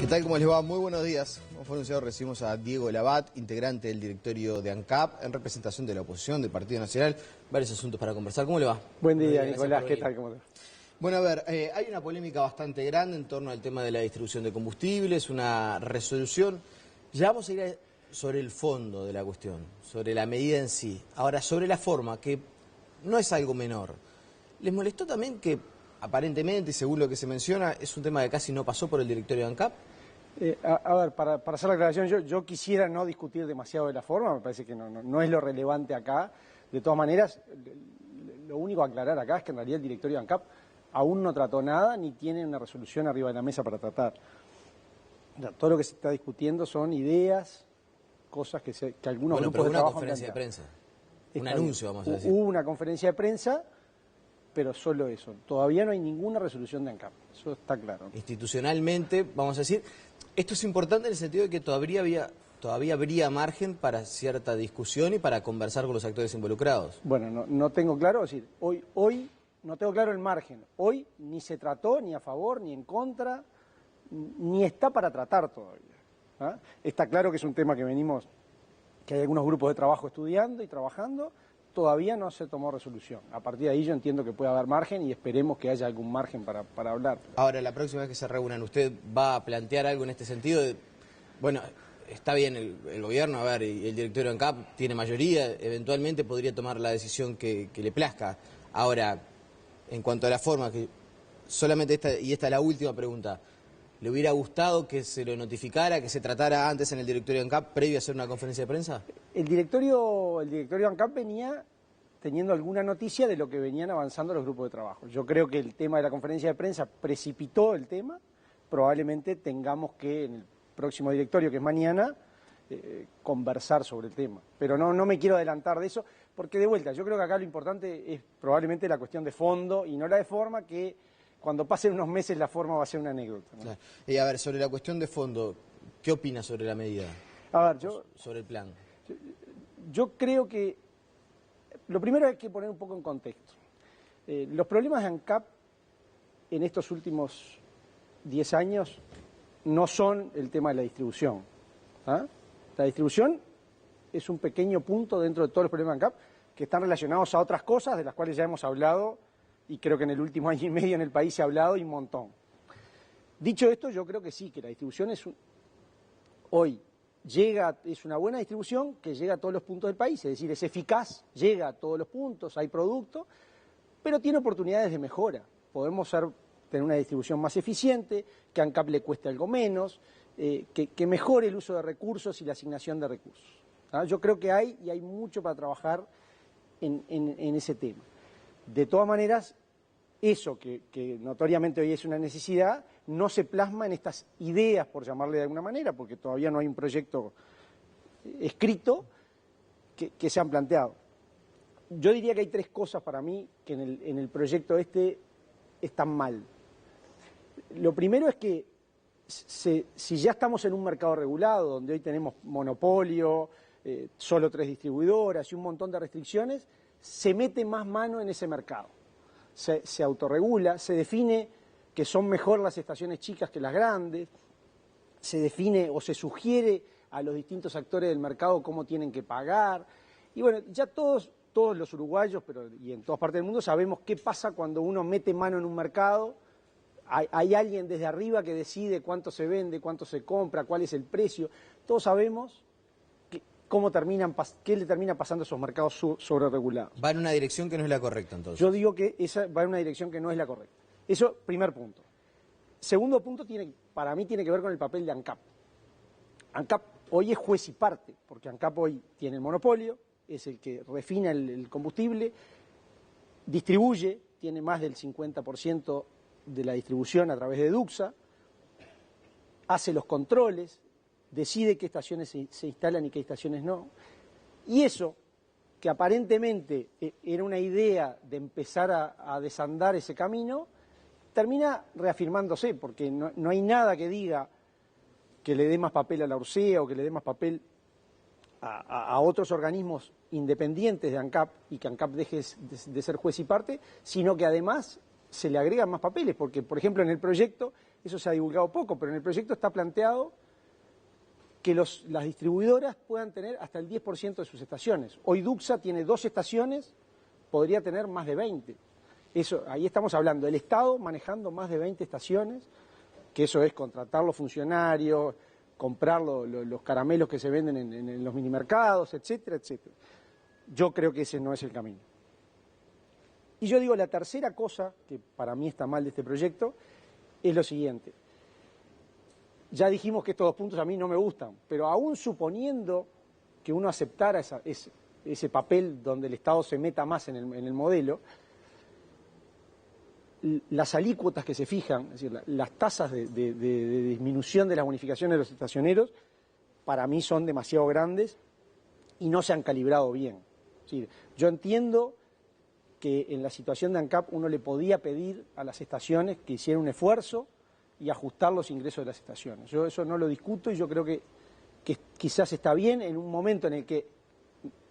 ¿Qué tal? ¿Cómo les va? Muy buenos días. Como fue anunciado, recibimos a Diego Labat, integrante del directorio de ANCAP, en representación de la oposición del Partido Nacional. Varios asuntos para conversar. ¿Cómo le va? Buen día, Nicolás. ¿Qué tal? ¿Cómo te va? Bueno, a ver, hay una polémica bastante grande en torno al tema de la distribución de combustibles, una resolución. Ya vamos a ir sobre el fondo de la cuestión, sobre la medida en sí. Ahora, sobre la forma, que no es algo menor. ¿Les molestó también que, aparentemente, y según lo que se menciona, es un tema que casi no pasó por el directorio de ANCAP? A ver, para hacer la aclaración, yo quisiera no discutir demasiado de la forma, me parece que no es lo relevante acá. De todas maneras, lo único a aclarar acá es que en realidad el directorio de ANCAP aún no trató nada, ni tiene una resolución arriba de la mesa para tratar. Todo lo que se está discutiendo son ideas, cosas que algunos grupos de trabajo una conferencia de prensa, un Está anuncio, bien. vamos a decir. Hubo una conferencia de prensa, pero solo eso. Todavía no hay ninguna resolución de ANCAP, eso está claro. Institucionalmente, vamos a decir, esto es importante en el sentido de que todavía habría margen para cierta discusión y para conversar con los actores involucrados. Bueno, no tengo claro, es decir, hoy no tengo claro el margen. Hoy ni se trató, ni a favor, ni en contra, ni está para tratar todavía. ¿Ah? Está claro que es un tema que que hay algunos grupos de trabajo estudiando y trabajando, todavía no se tomó resolución. A partir de ahí yo entiendo que puede haber margen y esperemos que haya algún margen para hablar. Ahora, la próxima vez que se reúnan, ¿usted va a plantear algo en este sentido? Bueno, está bien el gobierno, a ver, y el directorio de ANCAP tiene mayoría, eventualmente podría tomar la decisión que le plazca. Ahora, en cuanto a la forma, que solamente esta es la última pregunta, ¿le hubiera gustado que se lo notificara, que se tratara antes en el directorio de ANCAP previo a hacer una conferencia de prensa? El directorio de ANCAP venía teniendo alguna noticia de lo que venían avanzando los grupos de trabajo. Yo creo que el tema de la conferencia de prensa precipitó el tema, probablemente tengamos que en el próximo directorio, que es mañana, conversar sobre el tema. Pero no me quiero adelantar de eso, porque de vuelta, yo creo que acá lo importante es probablemente la cuestión de fondo y no la de forma, que cuando pasen unos meses la forma va a ser una anécdota, ¿no? Claro. Y a ver, sobre la cuestión de fondo, ¿qué opina sobre la medida? A ver, sobre el plan. Yo creo que lo primero hay que poner un poco en contexto. Los problemas de ANCAP en estos últimos 10 años no son el tema de la distribución. ¿Ah? La distribución es un pequeño punto dentro de todos los problemas de ANCAP que están relacionados a otras cosas de las cuales ya hemos hablado y creo que en el último año y medio en el país se ha hablado y un montón. Dicho esto, yo creo que sí, que la distribución hoy es una buena distribución que llega a todos los puntos del país, es decir, es eficaz, llega a todos los puntos, hay producto, pero tiene oportunidades de mejora. Podemos tener una distribución más eficiente, que a ANCAP le cueste algo menos, que mejore el uso de recursos y la asignación de recursos. ¿Ah? Yo creo que hay mucho para trabajar en ese tema. De todas maneras, eso que notoriamente hoy es una necesidad, no se plasma en estas ideas, por llamarle de alguna manera, porque todavía no hay un proyecto escrito que se han planteado. Yo diría que hay tres cosas para mí que en el proyecto están mal. Lo primero es que si ya estamos en un mercado regulado, donde hoy tenemos monopolio, solo 3 distribuidoras y un montón de restricciones, se mete más mano en ese mercado. Se autorregula, se define que son mejor las estaciones chicas que las grandes, se define o se sugiere a los distintos actores del mercado cómo tienen que pagar. Y bueno, ya todos los uruguayos y en todas partes del mundo sabemos qué pasa cuando uno mete mano en un mercado. Hay alguien desde arriba que decide cuánto se vende, cuánto se compra, cuál es el precio. Todos sabemos qué le termina pasando a esos mercados sobreregulados. Va en una dirección que no es la correcta, entonces. Yo digo que esa va en una dirección que no es la correcta. Eso, primer punto. Segundo punto, para mí tiene que ver con el papel de ANCAP. ANCAP hoy es juez y parte, porque ANCAP hoy tiene el monopolio, es el que refina el combustible, distribuye, tiene más del 50% de la distribución a través de Duxa, hace los controles, decide qué estaciones se instalan y qué estaciones no. Y eso, que aparentemente era una idea de empezar a desandar ese camino, termina reafirmándose, porque no hay nada que diga que le dé más papel a la Ursea o que le dé más papel a otros organismos independientes de ANCAP y que ANCAP deje de ser juez y parte, sino que además se le agregan más papeles, porque, por ejemplo, en el proyecto eso se ha divulgado poco, pero en el proyecto está planteado que las distribuidoras puedan tener hasta el 10% de sus estaciones. Hoy Duxa tiene 2 estaciones, podría tener más de 20. Ahí estamos hablando del Estado manejando más de 20 estaciones, que eso es contratar los funcionarios, comprar los caramelos que se venden en los minimercados, etcétera, etcétera. Yo creo que ese no es el camino. Y yo digo, la tercera cosa que para mí está mal de este proyecto es lo siguiente. Ya dijimos que estos 2 puntos a mí no me gustan, pero aún suponiendo que uno aceptara ese papel donde el Estado se meta más en el modelo, las alícuotas que se fijan, es decir, las tasas de disminución de las bonificaciones de los estacioneros, para mí son demasiado grandes y no se han calibrado bien. Es decir, yo entiendo que en la situación de ANCAP uno le podía pedir a las estaciones que hicieran un esfuerzo y ajustar los ingresos de las estaciones. Yo eso no lo discuto y yo creo que quizás está bien en un momento en el que,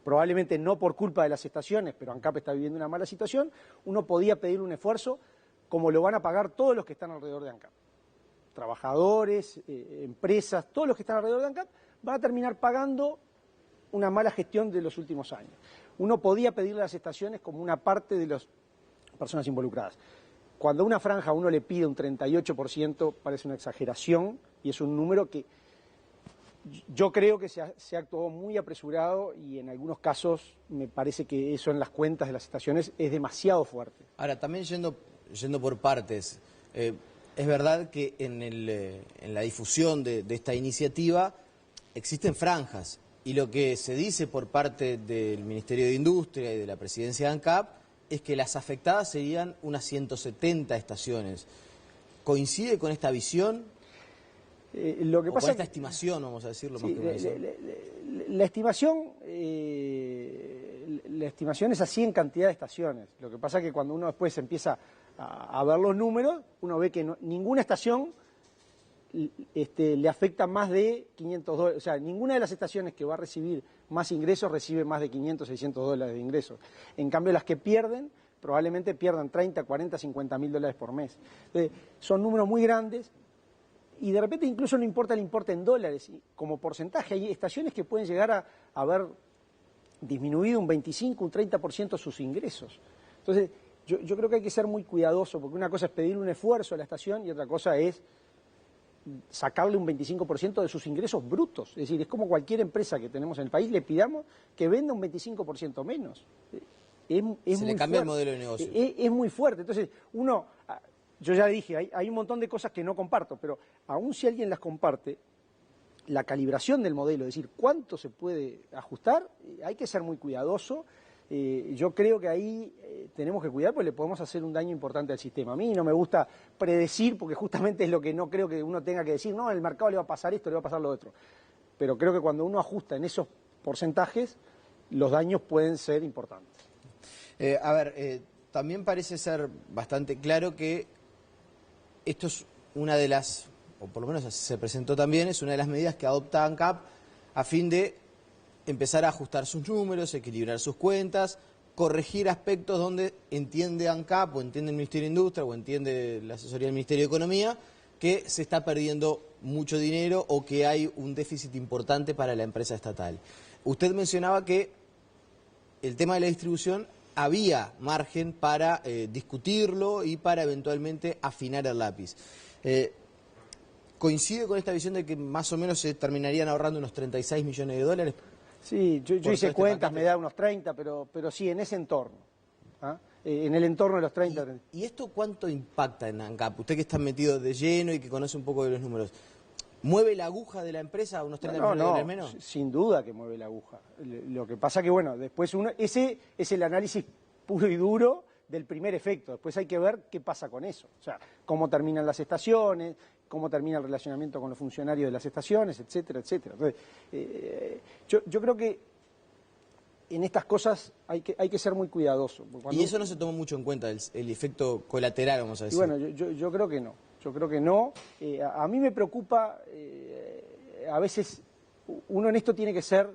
probablemente no por culpa de las estaciones, pero ANCAP está viviendo una mala situación, uno podía pedir un esfuerzo como lo van a pagar todos los que están alrededor de ANCAP. Trabajadores, empresas, todos los que están alrededor de ANCAP van a terminar pagando una mala gestión de los últimos años. Uno podía pedirle a las estaciones como una parte de las personas involucradas. Cuando a una franja uno le pide un 38%, parece una exageración y es un número que yo creo que se ha actuado muy apresurado y en algunos casos me parece que eso en las cuentas de las estaciones es demasiado fuerte. Ahora, también yendo por partes, es verdad que en la difusión de esta iniciativa existen franjas y lo que se dice por parte del Ministerio de Industria y de la presidencia de ANCAP es que las afectadas serían unas 170 estaciones. ¿Coincide con esta visión? Lo que pasa con esta estimación, vamos a decirlo más que una visión. La estimación es así en cantidad de estaciones. Lo que pasa es que cuando uno después empieza a ver los números, uno ve que ninguna estación le afecta más de $500. O sea, ninguna de las estaciones que va a recibir más ingresos recibe más de $500, $600 de ingresos. En cambio, las que pierden, probablemente pierdan 30, 40, $50.000 por mes. Entonces, son números muy grandes. Y de repente incluso no importa el importe en dólares, como porcentaje. Hay estaciones que pueden llegar a haber disminuido un 25, un 30% sus ingresos. Entonces, yo creo que hay que ser muy cuidadoso, porque una cosa es pedirle un esfuerzo a la estación y otra cosa es sacarle un 25% de sus ingresos brutos. Es decir, es como cualquier empresa que tenemos en el país, le pidamos que venda un 25% menos. Se le cambia el modelo de negocio. Es muy fuerte. Entonces, yo ya dije, hay un montón de cosas que no comparto, pero aún si alguien las comparte, la calibración del modelo, es decir, cuánto se puede ajustar, hay que ser muy cuidadoso. Yo creo que ahí tenemos que cuidar porque le podemos hacer un daño importante al sistema. A mí no me gusta predecir porque justamente es lo que no creo que uno tenga que decir, no, al mercado le va a pasar esto, le va a pasar lo otro. Pero creo que cuando uno ajusta en esos porcentajes, los daños pueden ser importantes. También parece ser bastante claro que esto es una de las, o por lo menos así se presentó también, es una de las medidas que adopta ANCAP a fin de empezar a ajustar sus números, equilibrar sus cuentas, corregir aspectos donde entiende ANCAP o entiende el Ministerio de Industria o entiende la asesoría del Ministerio de Economía que se está perdiendo mucho dinero o que hay un déficit importante para la empresa estatal. Usted mencionaba que el tema de la distribución había margen para discutirlo y para eventualmente afinar el lápiz. ¿Coincide con esta visión de que más o menos se terminarían ahorrando unos $36 millones? Sí, yo hice cuentas, me da unos 30, pero sí, en ese entorno. En el entorno de los 30. ¿Y esto cuánto impacta en ANCAP? Usted que está metido de lleno y que conoce un poco de los números. ¿Mueve la aguja de la empresa a unos 30 millones de dólares menos? Sin duda que mueve la aguja. Lo que pasa que, bueno, después ese es el análisis puro y duro del primer efecto. Después hay que ver qué pasa con eso. O sea, cómo terminan las estaciones, cómo termina el relacionamiento con los funcionarios de las estaciones, etcétera, etcétera. Entonces, yo creo que en estas cosas hay que ser muy cuidadoso. Y eso no se tomó mucho en cuenta, el efecto colateral, vamos a decir. Y bueno, yo creo que no. Yo creo que no. A mí me preocupa, a veces uno en esto tiene que ser,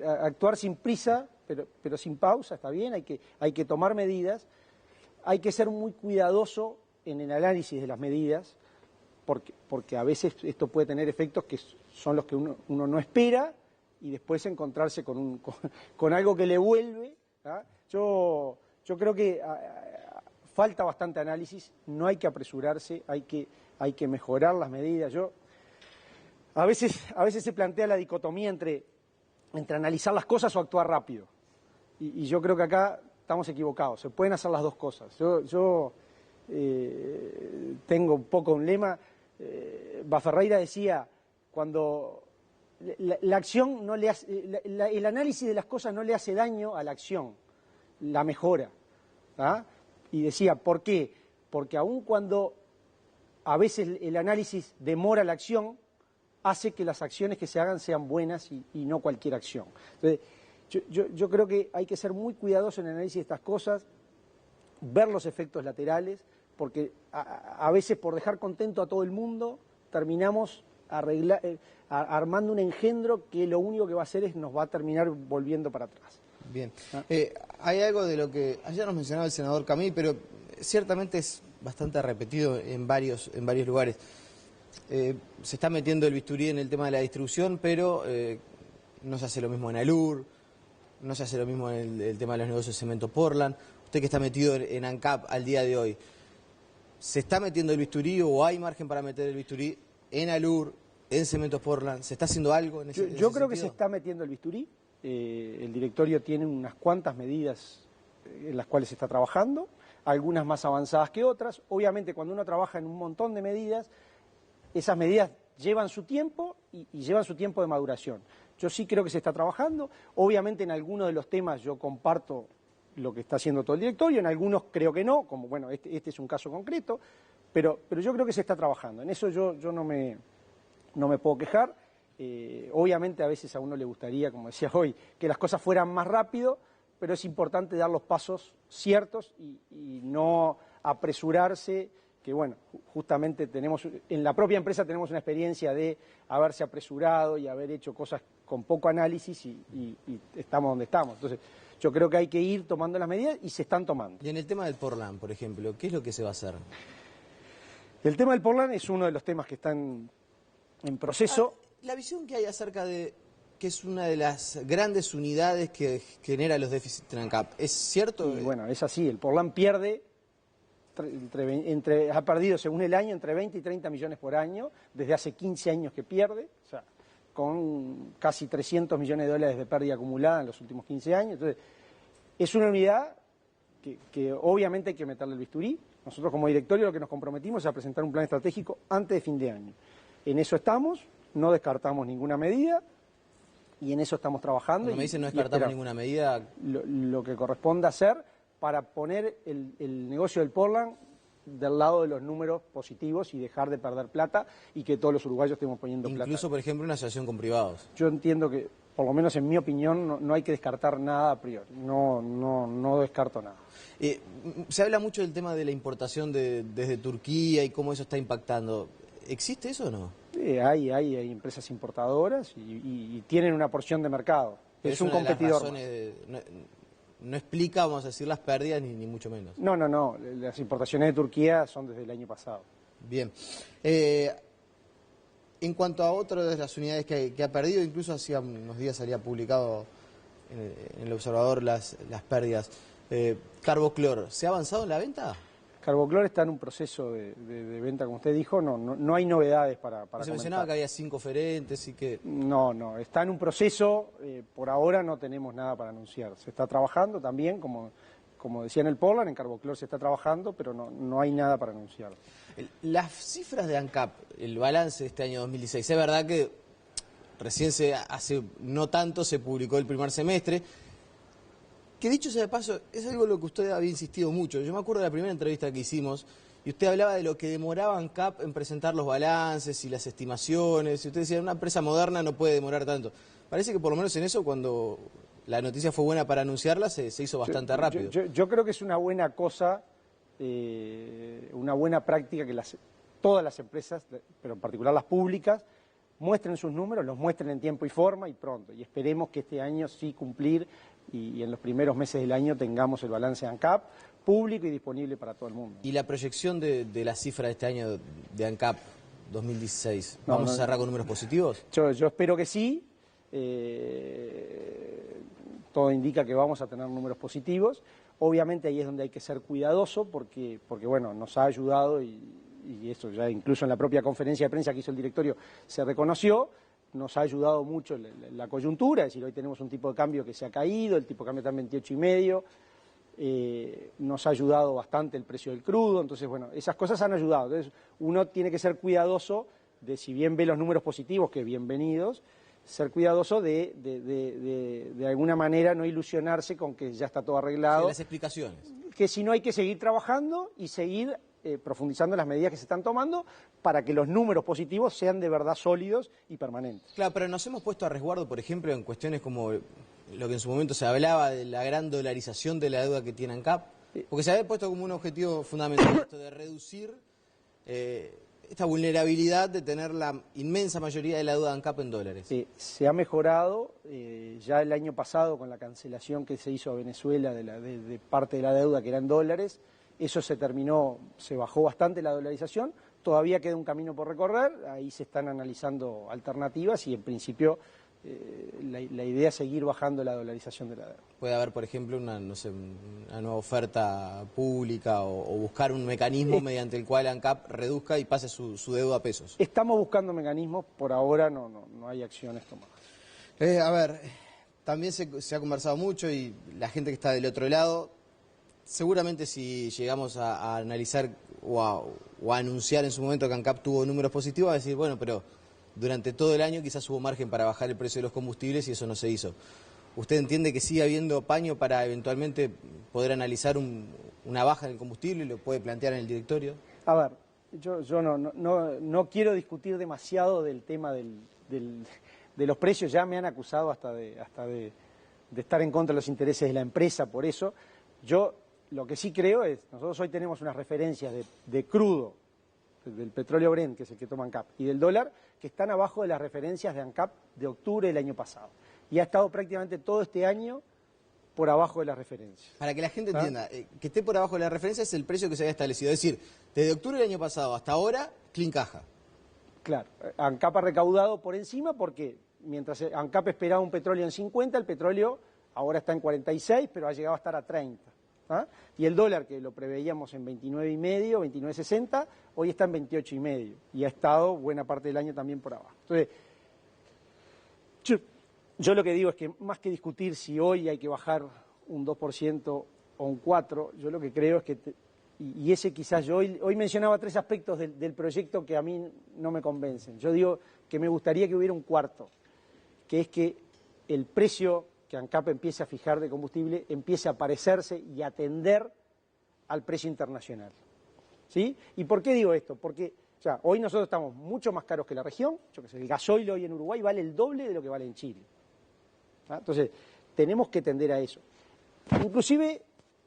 actuar sin prisa, pero sin pausa, está bien, hay que tomar medidas, hay que ser muy cuidadoso en el análisis de las medidas, porque a veces esto puede tener efectos que son los que uno no espera y después encontrarse con algo que le vuelve. Yo creo que falta bastante análisis, no hay que apresurarse, hay que mejorar las medidas. A veces se plantea la dicotomía entre analizar las cosas o actuar rápido. Y yo creo que acá estamos equivocados, se pueden hacer las dos cosas. Yo tengo un poco un lema, Baferreira decía, cuando la acción no le hace, el análisis de las cosas no le hace daño a la acción, la mejora. Y decía, ¿por qué? Porque aun cuando a veces el análisis demora la acción, hace que las acciones que se hagan sean buenas y no cualquier acción. Entonces, yo creo que hay que ser muy cuidadosos en el análisis de estas cosas, ver los efectos laterales, porque a veces por dejar contento a todo el mundo terminamos armando un engendro que lo único que va a hacer es nos va a terminar volviendo para atrás. Bien. Hay algo de lo que ayer nos mencionaba el senador Camil, pero ciertamente es bastante repetido en varios lugares. Se está metiendo el bisturí en el tema de la distribución, pero no se hace lo mismo en Alur, no se hace lo mismo en el tema de los negocios de Cemento Portland. Usted que está metido en ANCAP al día de hoy, ¿se está metiendo el bisturí o hay margen para meter el bisturí en Alur, en Cemento Portland? ¿Se está haciendo algo en ese sentido? Yo creo que se está metiendo el bisturí. El directorio tiene unas cuantas medidas en las cuales se está trabajando, algunas más avanzadas que otras. Obviamente cuando uno trabaja en un montón de medidas, esas medidas llevan su tiempo y llevan su tiempo de maduración. Yo sí creo que se está trabajando. Obviamente en algunos de los temas yo comparto lo que está haciendo todo el directorio, en algunos creo que no, como bueno, este es un caso concreto, pero yo creo que se está trabajando. En eso yo no me puedo quejar. Obviamente a veces a uno le gustaría, como decía hoy, que las cosas fueran más rápido, pero es importante dar los pasos ciertos y no apresurarse, que bueno, justamente en la propia empresa tenemos una experiencia de haberse apresurado y haber hecho cosas con poco análisis y estamos donde estamos. Entonces, yo creo que hay que ir tomando las medidas y se están tomando. Y en el tema del Portland, por ejemplo, ¿qué es lo que se va a hacer? El tema del Portland es uno de los temas que están en proceso. La visión que hay acerca de que es una de las grandes unidades que genera los déficits en ANCAP, ¿es cierto? Y bueno, es así, el Portland pierde, ha perdido según el año entre 20 y 30 millones por año, desde hace 15 años que pierde, o sea, con casi 300 millones de dólares de pérdida acumulada en los últimos 15 años. Entonces, es una unidad que obviamente hay que meterle el bisturí. Nosotros como directorio lo que nos comprometimos es a presentar un plan estratégico antes de fin de año. En eso estamos, no descartamos ninguna medida y en eso estamos trabajando. Cuando me dicen no descartamos ninguna medida, lo que corresponda hacer para poner el negocio del Portland del lado de los números positivos y dejar de perder plata y que todos los uruguayos estemos poniendo plata. Incluso, por ejemplo, una asociación con privados. Yo entiendo que, por lo menos en mi opinión, no hay que descartar nada a priori. No descarto nada. Se habla mucho del tema de la importación desde Turquía y cómo eso está impactando. ¿Existe eso o no? Hay empresas importadoras y tienen una porción de mercado. Es un competidor. No explica, vamos a decir, las pérdidas ni mucho menos. No. Las importaciones de Turquía son desde el año pasado. Bien. En cuanto a otra de las unidades que ha perdido, incluso hacía unos días salía publicado en el Observador las pérdidas. Carboclor, ¿se ha avanzado en la venta? Carboclor está en un proceso de venta, como usted dijo, no hay novedades para Se mencionaba que había 5 oferentes y que... No, está en un proceso, por ahora no tenemos nada para anunciar. Se está trabajando también, como decía en el Portland, en Carboclor se está trabajando, pero no hay nada para anunciar. Las cifras de ANCAP, el balance de este año 2016, es verdad que recién hace no tanto se publicó el primer semestre, que dicho sea de paso, es algo en lo que usted había insistido mucho. Yo me acuerdo de la primera entrevista que hicimos y usted hablaba de lo que demoraba ANCAP en presentar los balances y las estimaciones. Y usted decía, una empresa moderna no puede demorar tanto. Parece que por lo menos en eso, cuando la noticia fue buena para anunciarla, se hizo bastante rápido. Yo creo que es una buena cosa, una buena práctica que todas las empresas, pero en particular las públicas, muestren sus números, los muestren en tiempo y forma y pronto. Y esperemos que este año sí cumplir y en los primeros meses del año tengamos el balance de ANCAP, público y disponible para todo el mundo. ¿Y la proyección de la cifra de este año de ANCAP 2016? No, ¿Vamos a cerrar con números positivos? Yo espero que sí. Todo indica que vamos a tener números positivos. Obviamente ahí es donde hay que ser cuidadoso porque bueno, nos ha ayudado y eso ya incluso en la propia conferencia de prensa que hizo el directorio se reconoció, nos ha ayudado mucho la coyuntura, es decir, hoy tenemos un tipo de cambio que se ha caído, el tipo de cambio está en 28,5, nos ha ayudado bastante el precio del crudo, entonces bueno, esas cosas han ayudado. Entonces uno tiene que ser cuidadoso de, si bien ve los números positivos, que bienvenidos, ser cuidadoso de alguna manera no ilusionarse con que ya está todo arreglado. Sí, las explicaciones. Que si no hay que seguir trabajando y seguir profundizando en las medidas que se están tomando para que los números positivos sean de verdad sólidos y permanentes. Claro, pero nos hemos puesto a resguardo, por ejemplo, en cuestiones como lo que en su momento se hablaba de la gran dolarización de la deuda que tiene ANCAP, porque se había puesto como un objetivo fundamental esto de reducir esta vulnerabilidad de tener la inmensa mayoría de la deuda de ANCAP en dólares. Se ha mejorado ya el año pasado con la cancelación que se hizo a Venezuela de parte de la deuda que era en dólares. Eso se terminó, se bajó bastante la dolarización, todavía queda un camino por recorrer, ahí se están analizando alternativas y en principio la idea es seguir bajando la dolarización de la deuda. Puede haber, por ejemplo, una nueva oferta pública o buscar un mecanismo mediante el cual ANCAP reduzca y pase su deuda a pesos. Estamos buscando mecanismos, por ahora no hay acciones tomadas. A ver, también se ha conversado mucho y la gente que está del otro lado, seguramente si llegamos a analizar o a anunciar en su momento que ANCAP tuvo números positivos, va a decir, bueno, pero durante todo el año quizás hubo margen para bajar el precio de los combustibles y eso no se hizo. ¿Usted entiende que sigue habiendo paño para eventualmente poder analizar una baja en el combustible y lo puede plantear en el directorio? A ver, yo no quiero discutir demasiado del tema de los precios, ya me han acusado hasta de estar en contra de los intereses de la empresa, por eso yo lo que sí creo es, nosotros hoy tenemos unas referencias de crudo, del petróleo Brent, que es el que toma ANCAP, y del dólar, que están abajo de las referencias de ANCAP de octubre del año pasado. Y ha estado prácticamente todo este año por abajo de las referencias. Para que la gente entienda, que esté por abajo de la referencia es el precio que se había establecido. Es decir, desde octubre del año pasado hasta ahora, clean caja. Claro, ANCAP ha recaudado por encima porque mientras ANCAP esperaba un petróleo en 50, el petróleo ahora está en 46, pero ha llegado a estar a 30. Y el dólar, que lo preveíamos en 29,5, 29,60, hoy está en 28,5 y ha estado buena parte del año también por abajo. Entonces, yo lo que digo es que más que discutir si hoy hay que bajar un 2% o un 4%, yo lo que creo es que, y ese quizás yo hoy mencionaba 3 aspectos del proyecto que a mí no me convencen. Yo digo que me gustaría que hubiera un cuarto, que es que el precio que ANCAP empiece a fijar de combustible empiece a parecerse y atender al precio internacional. ¿Sí? ¿Y por qué digo esto? Porque hoy nosotros estamos mucho más caros que la región. Yo qué sé, el gasoil hoy en Uruguay vale el doble de lo que vale en Chile. Entonces, tenemos que tender a eso. Inclusive,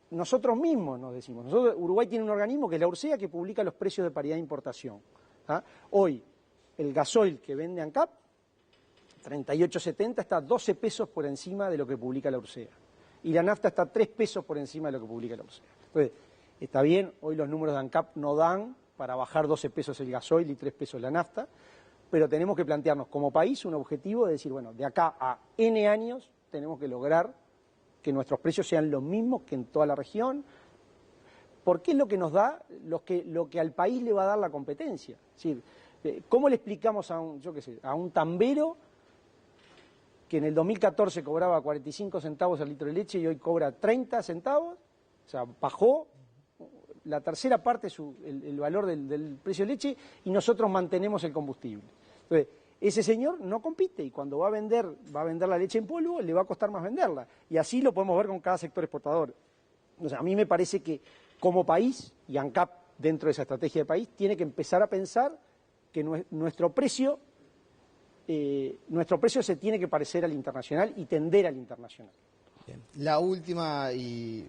nosotros mismos nos decimos. Uruguay tiene un organismo que es la URSEA, que publica los precios de paridad de importación. Hoy, el gasoil que vende ANCAP, 38,70, está 12 pesos por encima de lo que publica la URSEA. Y la nafta está 3 pesos por encima de lo que publica la URSEA. Entonces, está bien, hoy los números de ANCAP no dan para bajar 12 pesos el gasoil y 3 pesos la nafta, pero tenemos que plantearnos como país un objetivo de decir, bueno, de acá a N años tenemos que lograr que nuestros precios sean los mismos que en toda la región, porque es lo que nos da, lo que al país le va a dar la competencia. Es decir, ¿cómo le explicamos a un tambero que en el 2014 cobraba 45 centavos el litro de leche y hoy cobra 30 centavos? O sea, bajó la tercera parte el valor del precio de leche y nosotros mantenemos el combustible. Entonces, ese señor no compite y cuando va a vender la leche en polvo, le va a costar más venderla. Y así lo podemos ver con cada sector exportador. O sea, a mí me parece que como país, y ANCAP dentro de esa estrategia de país, tiene que empezar a pensar que nuestro precio se tiene que parecer al internacional y tender al internacional. Bien. La última, y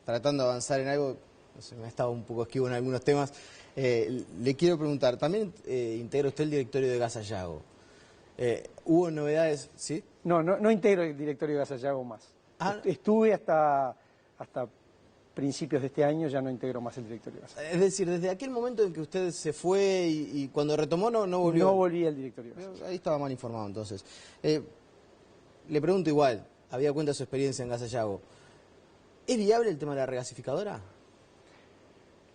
tratando de avanzar en algo, no sé, me ha estado un poco esquivo en algunos temas, le quiero preguntar, también integra usted el directorio de Gas Sayago. ¿Hubo novedades? ¿Sí? No integro el directorio de Gas Sayago más. Estuve hasta principios de este año ya no integro más el directorio de Gasalla. Es decir, desde aquel momento en que usted se fue y cuando retomó no volvió. No volví al directorio de Gasalla. Ahí estaba mal informado entonces. Le pregunto igual, había cuenta de su experiencia en Gas Sayago. ¿Es viable el tema de la regasificadora?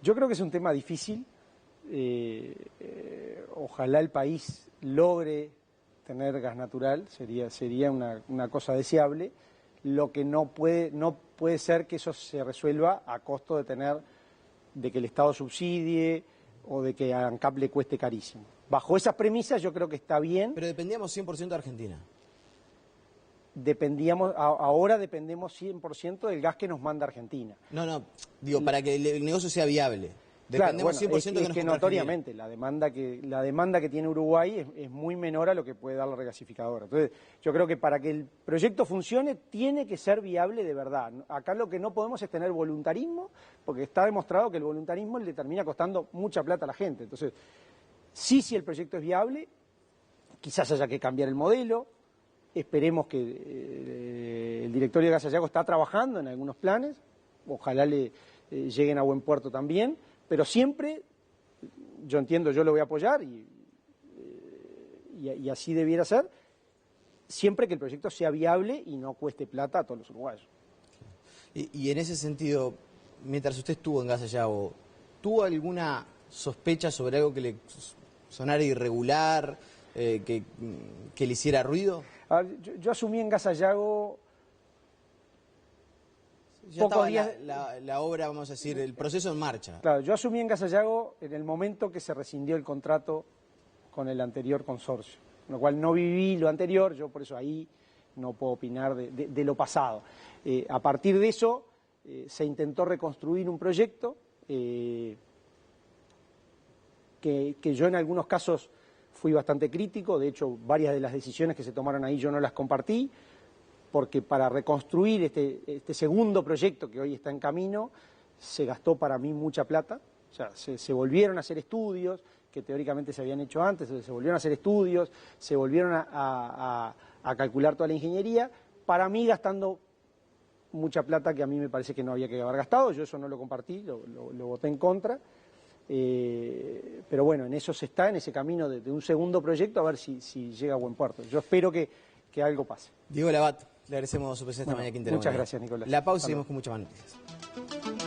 Yo creo que es un tema difícil. Ojalá el país logre tener gas natural, sería una cosa deseable. Lo que no puede ser que eso se resuelva a costo de que el Estado subsidie o de que a ANCAP le cueste carísimo. Bajo esas premisas yo creo que está bien. Pero dependíamos 100% de Argentina. Ahora dependemos 100% del gas que nos manda Argentina. No, digo, para que el negocio sea viable. Claro, Dependemos bueno, 100% es que notoriamente la demanda que tiene Uruguay es muy menor a lo que puede dar la regasificadora. Entonces, yo creo que para que el proyecto funcione tiene que ser viable de verdad. Acá lo que no podemos es tener voluntarismo, porque está demostrado que el voluntarismo le termina costando mucha plata a la gente. Entonces, sí, si el proyecto es viable, quizás haya que cambiar el modelo. Esperemos que el directorio de Gas Sayago está trabajando en algunos planes, ojalá le lleguen a buen puerto también, pero siempre, yo entiendo, yo lo voy a apoyar y así debiera ser, siempre que el proyecto sea viable y no cueste plata a todos los uruguayos. Y en ese sentido, mientras usted estuvo en Gas Sayago, ¿tuvo alguna sospecha sobre algo que le sonara irregular, que le hiciera ruido? A ver, yo asumí en Gas Sayago ya estaba la obra, vamos a decir, el proceso en marcha. Claro, yo asumí en Gas Sayago en el momento que se rescindió el contrato con el anterior consorcio, con lo cual no viví lo anterior, yo por eso ahí no puedo opinar de lo pasado. A partir de eso se intentó reconstruir un proyecto que yo en algunos casos fui bastante crítico, de hecho varias de las decisiones que se tomaron ahí yo no las compartí, porque para reconstruir este segundo proyecto que hoy está en camino se gastó para mí mucha plata, o sea, se volvieron a hacer estudios que teóricamente se habían hecho antes, se volvieron a hacer estudios, se volvieron a calcular toda la ingeniería, para mí gastando mucha plata que a mí me parece que no había que haber gastado, yo eso no lo compartí, lo voté en contra. Pero bueno, en eso se está, en ese camino de un segundo proyecto, a ver si llega a buen puerto. Yo espero que algo pase. Diego Labat, le agradecemos su presencia esta mañana aquí en Muchas gracias, Nicolás. La pausa y seguimos con muchas más noticias.